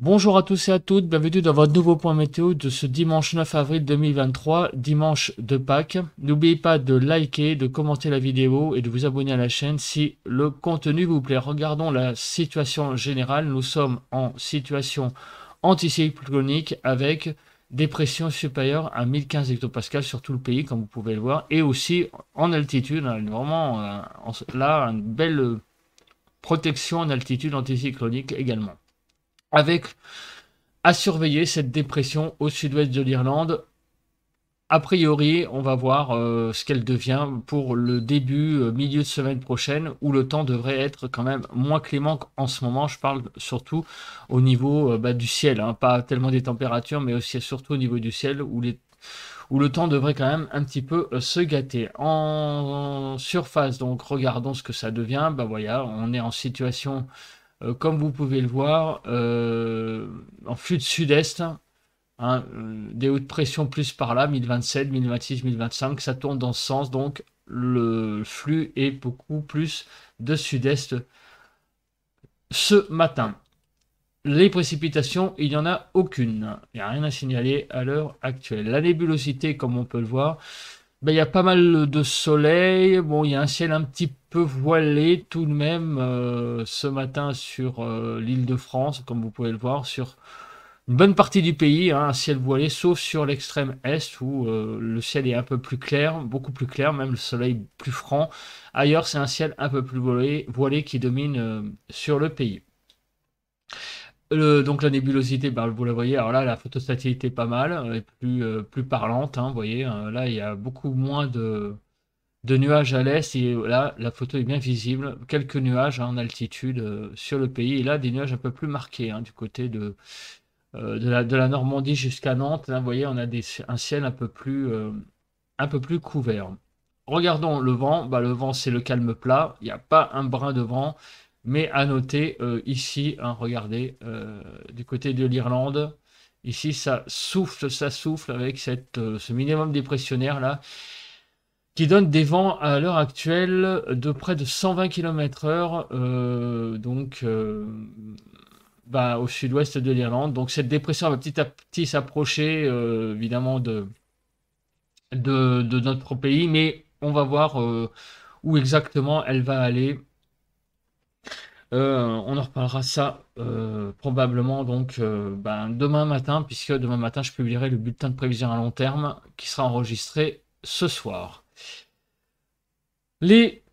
Bonjour à tous et à toutes, bienvenue dans votre nouveau point météo de ce dimanche 9 avril 2023, dimanche de Pâques. N'oubliez pas de liker, de commenter la vidéo et de vous abonner à la chaîne si le contenu vous plaît. Regardons la situation générale. Nous sommes en situation anticyclonique avec des pressions supérieures à 1015 hectopascales sur tout le pays, comme vous pouvez le voir, et aussi en altitude. Vraiment, là, une belle protection en altitude anticyclonique également. Avec à surveiller cette dépression au sud-ouest de l'Irlande. A priori, on va voir ce qu'elle devient pour le début, milieu de semaine prochaine, où le temps devrait être quand même moins clément qu'en ce moment. Je parle surtout au niveau du ciel, hein, pas tellement des températures, mais aussi surtout au niveau du ciel, où le temps devrait quand même un petit peu se gâter. En surface, donc regardons ce que ça devient. Voilà, on est en situation comme vous pouvez le voir, en flux de sud-est, hein, des hautes pressions plus par là, 1027, 1026, 1025, ça tourne dans ce sens, donc le flux est beaucoup plus de sud-est ce matin. Les précipitations, il n'y en a aucune. Il n'y a rien à signaler à l'heure actuelle. La nébulosité, comme on peut le voir, il y a pas mal de soleil. Bon, il y a un ciel un petit peu voilé tout de même ce matin sur l'île de France, comme vous pouvez le voir, sur une bonne partie du pays, hein, un ciel voilé, sauf sur l'extrême est où le ciel est un peu plus clair, beaucoup plus clair, même le soleil plus franc. Ailleurs, c'est un ciel un peu plus voilé qui domine sur le pays. Donc la nébulosité, vous la voyez, alors là la photostaticité est pas mal, elle est plus parlante, hein, vous voyez, là il y a beaucoup moins de nuages à l'est et là la photo est bien visible, quelques nuages hein, en altitude sur le pays et là des nuages un peu plus marqués hein, du côté de la Normandie jusqu'à Nantes, là vous voyez on a un ciel un peu plus couvert. Regardons le vent, le vent c'est le calme plat, il n'y a pas un brin de vent. Mais à noter ici, hein, regardez, du côté de l'Irlande, ici ça souffle avec ce minimum dépressionnaire là, qui donne des vents à l'heure actuelle de près de 120 km/h, au sud-ouest de l'Irlande. Donc cette dépression va petit à petit s'approcher évidemment de notre pays, mais on va voir où exactement elle va aller. On en reparlera ça probablement donc demain matin, puisque demain matin je publierai le bulletin de prévision à long terme qui sera enregistré ce soir. Les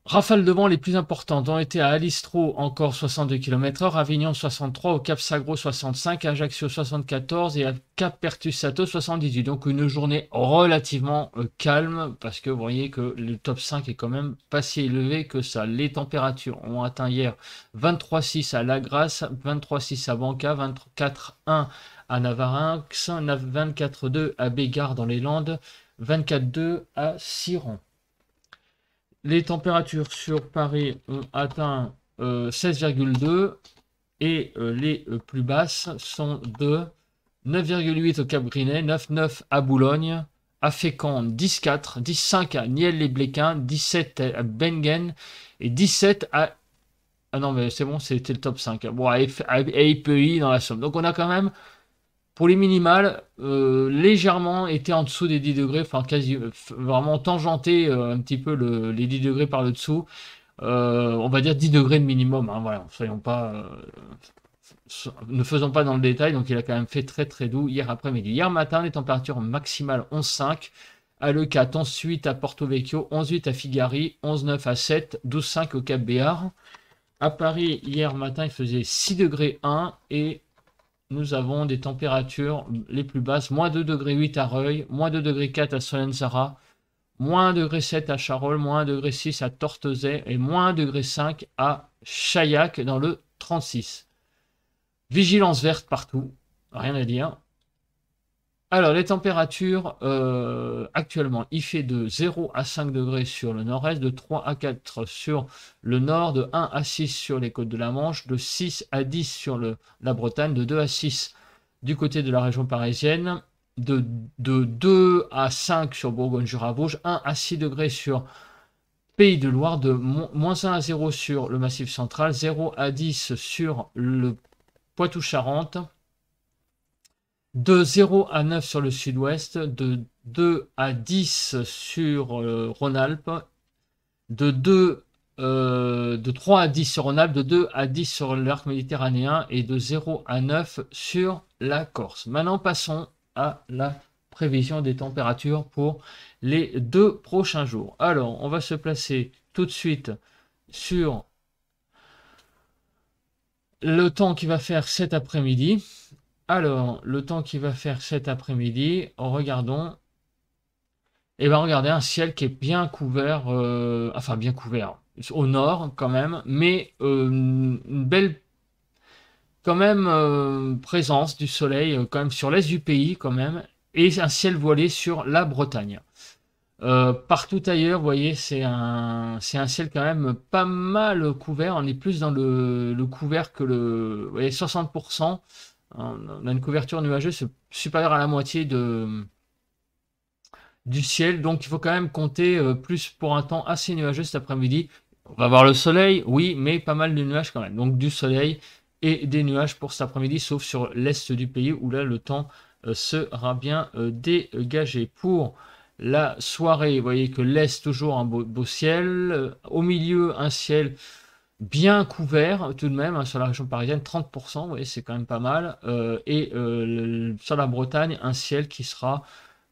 rafales de vent les plus importantes ont été à Alistro, encore 62 km/h, Avignon 63, au Cap Sagro 65, Ajaccio 74 et à Cap Pertusato 78. Donc une journée relativement calme parce que vous voyez que le top 5 est quand même pas si élevé que ça. Les températures ont atteint hier 23,6 à La Grasse, 23,6 à Banca, 24,1 à Navarinx, 24,2 à Bégard dans les Landes, 24,2 à Siron. Les températures sur Paris ont atteint 16,2 et les plus basses sont de 9,8 au Cap-Grinet, 9,9 à Boulogne, à Fécamp 10,4, 10,5 à Niel-les-Bléquins, 17 à Bengen et 17 à... Ah non mais c'est bon, c'était le top 5. Bon, à EPI dans la Somme. Donc on a quand même... Pour les minimales, légèrement été en dessous des 10 degrés, enfin quasi vraiment tangenté un petit peu les 10 degrés par le dessous. On va dire 10 degrés de minimum, hein, voilà, soyons pas, ne faisons pas dans le détail, donc il a quand même fait très très doux hier après-midi. Hier matin, les températures maximales 11,5 à Leucate, 11,8 à Porto Vecchio, 11,8 à Figari, 11,9 à 7, 12,5 au Cap Béar. À Paris, hier matin, il faisait 6 degrés 1 et nous avons des températures les plus basses, moins 2 degrés 8 à Reuil, moins 2 degrés 4 à Solenzara, moins 1 degré 7 à Charolles, moins 1 degré 6 à Tortezay et moins 1 degré 5 à Chaillac dans le 36. Vigilance verte partout, rien à dire. Alors les températures actuellement, il fait de 0 à 5 degrés sur le nord-est, de 3 à 4 sur le nord, de 1 à 6 sur les côtes de la Manche, de 6 à 10 sur la Bretagne, de 2 à 6 du côté de la région parisienne, de 2 à 5 sur Bourgogne-Jura-Vosges, 1 à 6 degrés sur Pays de Loire, de moins 1 à 0 sur le Massif central, 0 à 10 sur le Poitou-Charentes, de 0 à 9 sur le sud-ouest, de 2 à 10 sur Rhône-Alpes, de 3 à 10 sur Rhône-Alpes, de 2 à 10 sur l'arc méditerranéen et de 0 à 9 sur la Corse. Maintenant, passons à la prévision des températures pour les 2 prochains jours. Alors, on va se placer tout de suite sur le temps qui va faire cet après-midi. Alors, le temps qui va faire cet après-midi, regardons. Et bien, regardez, un ciel qui est bien couvert, enfin bien couvert, au nord quand même, mais une belle quand même présence du soleil quand même sur l'est du pays quand même, et un ciel voilé sur la Bretagne. Partout ailleurs, vous voyez, c'est un ciel quand même pas mal couvert. On est plus dans le couvert que vous voyez, 60%. On a une couverture nuageuse supérieure à la moitié du ciel. Donc il faut quand même compter plus pour un temps assez nuageux cet après-midi. On va voir le soleil, oui, mais pas mal de nuages quand même. Donc du soleil et des nuages pour cet après-midi, sauf sur l'est du pays où là le temps sera bien dégagé. Pour la soirée, vous voyez que l'est toujours un beau ciel. Au milieu, un ciel bien couvert tout de même, sur la région parisienne, 30%, vous voyez, c'est quand même pas mal. Sur la Bretagne, un ciel qui sera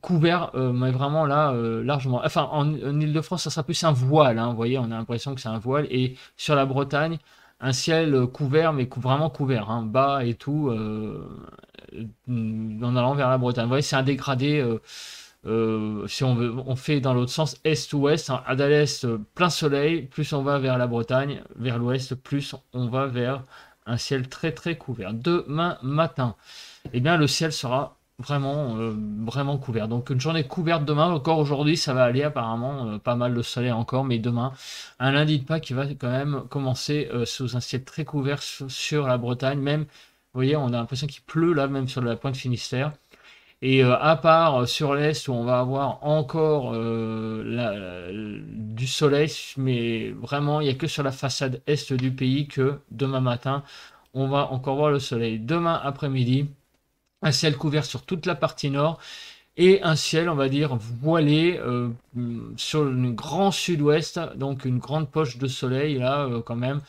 couvert, mais vraiment là, largement. Enfin, en Ile-de-France, ça sera plus un voile, hein, vous voyez, on a l'impression que c'est un voile. Et sur la Bretagne, un ciel couvert, mais vraiment couvert, hein, bas et tout, en allant vers la Bretagne. Vous voyez, c'est un dégradé. Si on fait dans l'autre sens, est ou ouest, hein, à l'est, plein soleil, plus on va vers la Bretagne, vers l'ouest, plus on va vers un ciel très très couvert. Demain matin, eh bien, le ciel sera vraiment couvert. Donc une journée couverte demain. Encore aujourd'hui, ça va aller apparemment, pas mal de soleil encore, mais demain, un lundi de Pâques qui va quand même commencer sous un ciel très couvert sur la Bretagne. Même, vous voyez, on a l'impression qu'il pleut là, même sur la pointe Finistère. Et à part sur l'est où on va avoir encore du soleil, mais vraiment il n'y a que sur la façade est du pays que demain matin on va encore voir le soleil. Demain après-midi, un ciel couvert sur toute la partie nord et un ciel, on va dire, voilé sur le grand sud-ouest, donc une grande poche de soleil là quand même.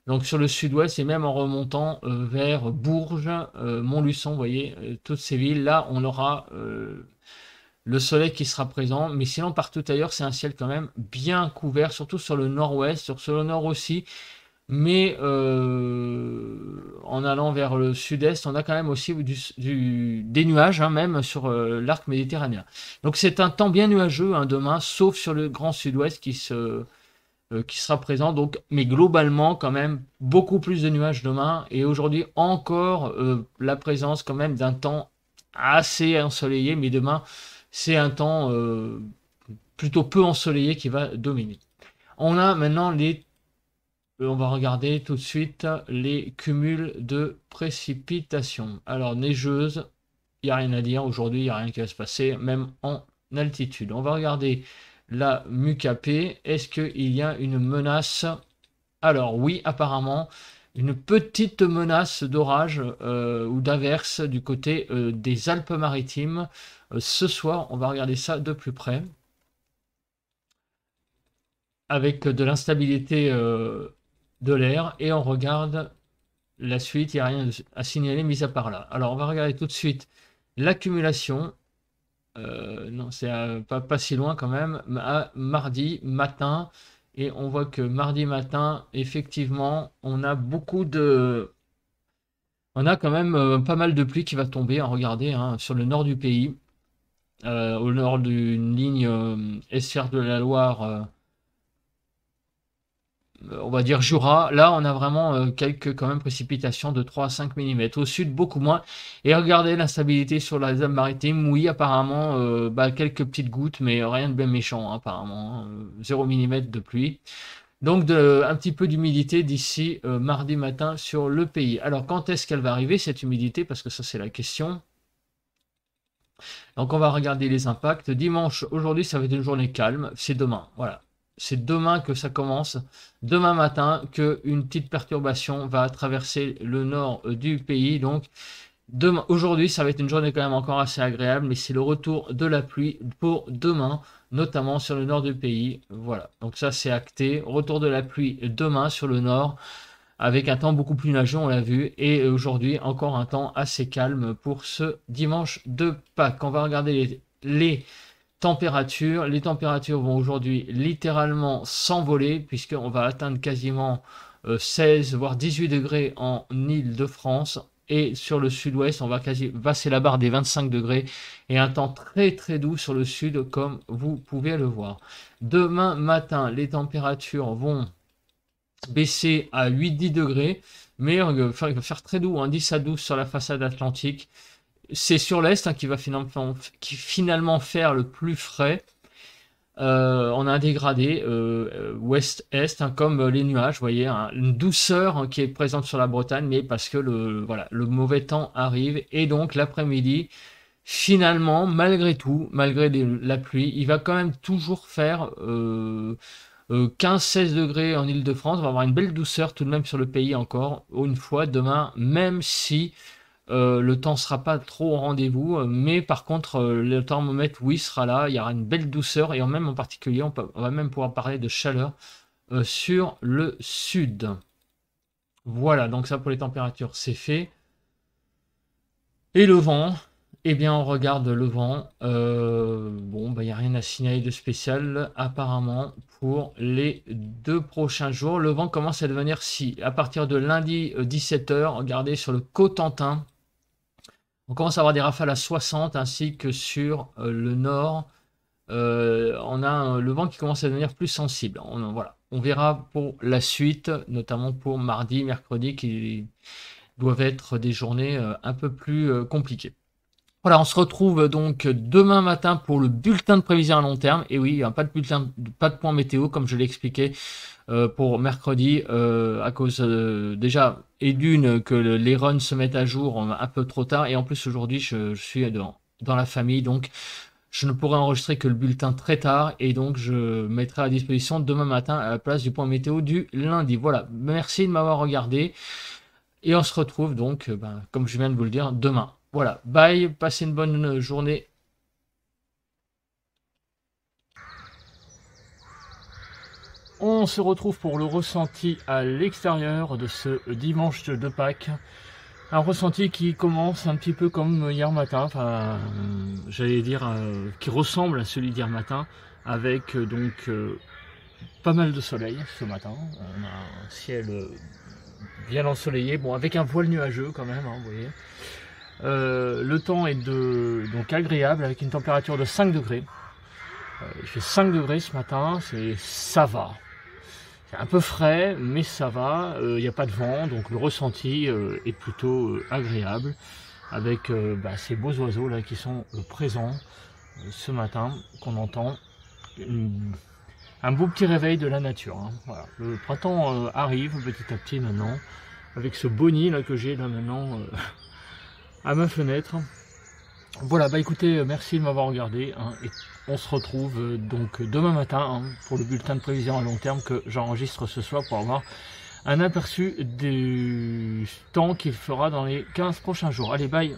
Donc sur le sud-ouest et même en remontant vers Bourges, Montluçon, vous voyez, toutes ces villes, là on aura le soleil qui sera présent. Mais sinon partout ailleurs c'est un ciel quand même bien couvert, surtout sur le nord-ouest, sur le nord aussi. Mais en allant vers le sud-est, on a quand même aussi des nuages, hein, même sur l'arc méditerranéen. Donc c'est un temps bien nuageux hein, demain, sauf sur le grand sud-ouest qui sera présent. Donc, mais globalement, quand même, beaucoup plus de nuages demain. Et aujourd'hui, encore la présence quand même d'un temps assez ensoleillé. Mais demain, c'est un temps plutôt peu ensoleillé qui va dominer. On a maintenant on va regarder tout de suite les cumuls de précipitations. Alors, neigeuse, il n'y a rien à dire. Aujourd'hui, il n'y a rien qui va se passer, même en altitude. On va regarder la MUCAP. Est-ce qu'il y a une menace? Alors oui, apparemment, une petite menace d'orage ou d'averse du côté des Alpes-Maritimes. Ce soir, on va regarder ça de plus près. Avec de l'instabilité de l'air. Et on regarde la suite. Il n'y a rien à signaler, mis à part là. Alors, on va regarder tout de suite l'accumulation. Non, c'est pas si loin quand même, à mardi matin. Et on voit que mardi matin, effectivement, on a on a quand même pas mal de pluie qui va tomber. Hein, regardez, hein, sur le nord du pays, au nord d'une ligne estuaire de la Loire, on va dire Jura, là on a vraiment quelques quand même précipitations de 3 à 5 mm. Au sud, beaucoup moins. Et regardez l'instabilité sur la zone maritime. Oui, apparemment, quelques petites gouttes, mais rien de bien méchant, hein, apparemment. Hein, 0 mm de pluie. Donc un petit peu d'humidité d'ici mardi matin sur le pays. Alors quand est-ce qu'elle va arriver cette humidité? Parce que ça c'est la question. Donc on va regarder les impacts. Dimanche, aujourd'hui ça va être une journée calme. C'est demain, voilà. c'est demain que ça commence, demain matin, qu'une petite perturbation va traverser le nord du pays. Donc, aujourd'hui, ça va être une journée quand même encore assez agréable, mais c'est le retour de la pluie pour demain, notamment sur le nord du pays. Voilà, donc ça c'est acté. Retour de la pluie demain sur le nord, avec un temps beaucoup plus nageux, on l'a vu. Et aujourd'hui, encore un temps assez calme pour ce dimanche de Pâques. On va regarder les températures. Les températures vont aujourd'hui littéralement s'envoler, puisqu'on va atteindre quasiment 16 voire 18 degrés en Île-de-France. Et sur le sud-ouest, on va quasi passer la barre des 25 degrés et un temps très très doux sur le sud, comme vous pouvez le voir. Demain matin, les températures vont baisser à 8-10 degrés, mais il va faire très doux, hein, 10 à 12 sur la façade atlantique. C'est sur l'est, hein, qui va finalement faire le plus frais. On a un dégradé ouest-est, hein, comme les nuages, vous voyez, hein, une douceur, hein, qui est présente sur la Bretagne, mais parce que le mauvais temps arrive. Et donc l'après-midi, finalement, malgré tout, malgré la pluie, il va quand même toujours faire 15-16 degrés en Île-de-France. On va avoir une belle douceur tout de même sur le pays encore, une fois, demain, même si le temps sera pas trop au rendez-vous, mais par contre le thermomètre, oui, sera là. Il y aura une belle douceur, et même en particulier on va même pouvoir parler de chaleur sur le sud. Voilà, donc ça pour les températures, c'est fait. Et le vent, eh bien on regarde le vent. Bon, bah il n'y a rien à signaler de spécial apparemment pour les 2 prochains jours. Le vent commence à devenir, si à partir de lundi 17 h, regardez sur le Cotentin, on commence à avoir des rafales à 60, ainsi que sur le nord. On a le vent qui commence à devenir plus sensible. Voilà. On verra pour la suite, notamment pour mardi, mercredi, qui doivent être des journées un peu plus compliquées. Voilà, on se retrouve donc demain matin pour le bulletin de prévision à long terme. Et oui, pas de point météo, comme je l'ai expliqué pour mercredi, à cause déjà et d'une que les runs se mettent à jour un peu trop tard, et en plus aujourd'hui je suis dans la famille, donc je ne pourrai enregistrer que le bulletin très tard, et donc je mettrai à disposition demain matin à la place du point météo du lundi. Voilà, merci de m'avoir regardé, et on se retrouve donc, comme je viens de vous le dire, demain. Voilà, bye, passez une bonne journée. On se retrouve pour le ressenti à l'extérieur de ce dimanche de Pâques. Un ressenti qui commence un petit peu comme hier matin, enfin, j'allais dire, qui ressemble à celui d'hier matin, avec donc pas mal de soleil ce matin. On a un ciel bien ensoleillé, bon, avec un voile nuageux quand même, hein, vous voyez. Le temps est donc agréable, avec une température de 5 degrés. Il fait 5 degrés ce matin, ça va. C'est un peu frais, mais ça va. Il n'y a pas de vent, donc le ressenti est plutôt agréable, avec ces beaux oiseaux là qui sont présents ce matin, qu'on entend. Un beau petit réveil de la nature, hein. Voilà. Le printemps arrive petit à petit maintenant, avec ce beau nid là que j'ai là maintenant à ma fenêtre. Voilà, écoutez, merci de m'avoir regardé, hein, et on se retrouve donc demain matin, hein, pour le bulletin de prévision à long terme que j'enregistre ce soir pour avoir un aperçu du temps qu'il fera dans les 15 prochains jours. Allez, bye!